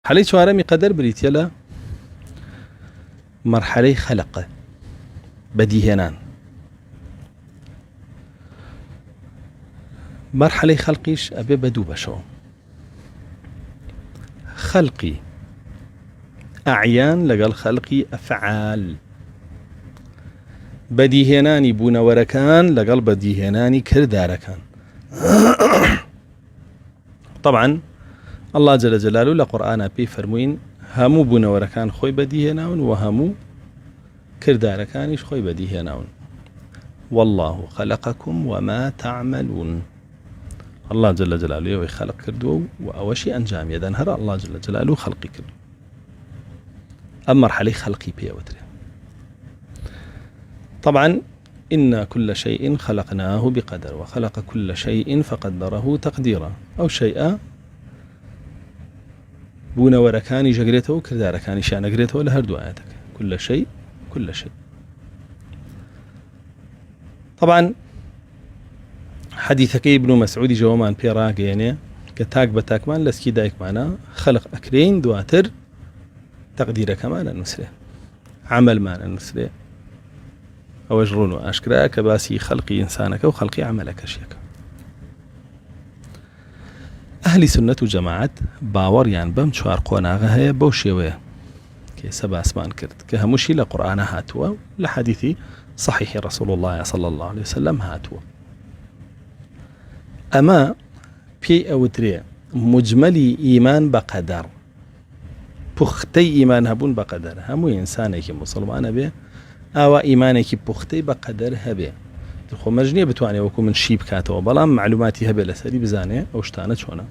مرحلەی چوارەمی قەدەر بریتە لە مەرحەلەی خەلقە، بەدیهێنان. مەرحەلەی خەڵقیش ئەبێ بە دوو بەشەوە. خەڵقی ئەعیان لەگەڵ خەڵقی ئەفعال، بەدیهێنانی بوونەوەرەکان لەگەڵ بەدیهێنانی کردارەکان. طبعا الله جل جلاله لە قورئانە پێی فەرمووین هەموو بوونەوەرەکان خۆی بەدیهێناون و هەموو کردارەکانیش خۆی بەدیهێناون. والله خلقكم وما تعملون. الله جل جلاله ئەوەی خەلق کردووە و ئەوەشی ئەنجام دەدەن، هەر الله جل جلاله خەڵقی کردو. ئەم مەرحەلەی خەڵقی پێوترێ. طبعا إن كل شيء خلقناه بقدر وخلق كل شيء فقدره تقديرا. أو شيء بوونەوەرەکانی ژەگرێتەوە و کردارەکانی شانەگرێتەوە لە هەردوو ئاەتەکە. كل شيء كل شيء. طبعا حديثەکەی ابن مسعودی جەوەمان پێ ڕاگەیەنێ کە تاک بە تاکمان لەسکی دایکمانە خەلق ئەکرێن، دواتر تەقدیرەکەمان ئەنووسرێ، عەمەلمان ئەنووسرێ. ئەوەش ڕوون و ئاشکرا کە باسی خەڵقی ئینسانەکە و خەڵقی عەمەلەکەشیەکە. ئەهلی سنەت و جەماعەت باوەڕیان بەم چوار قۆناغە هەیە بەو شێوەیە کە ئێستا باسمان کرد کە هەمووشی لە قورئانە هاتووە، لە حەدیثی صحیحی رسول الله صلی الله عليه وسلم هاتووە. ئەمە پێی ئەوترێ مجمەلی ئیمان بە قەدەر، پوختەی ئیمان هەبوون بە قەدەر. هەموو ئینسانێکی موسڵمانە بێ ئاوا ئیمانێکی پوختەی بە قەدەر هەبێ. خۆ مەژنیە بتوانێت وەکو من شی بکاتەوە، بەڵام معلوماتی هەبێ لەسەری بزانێ ئەو شتانە چۆنە.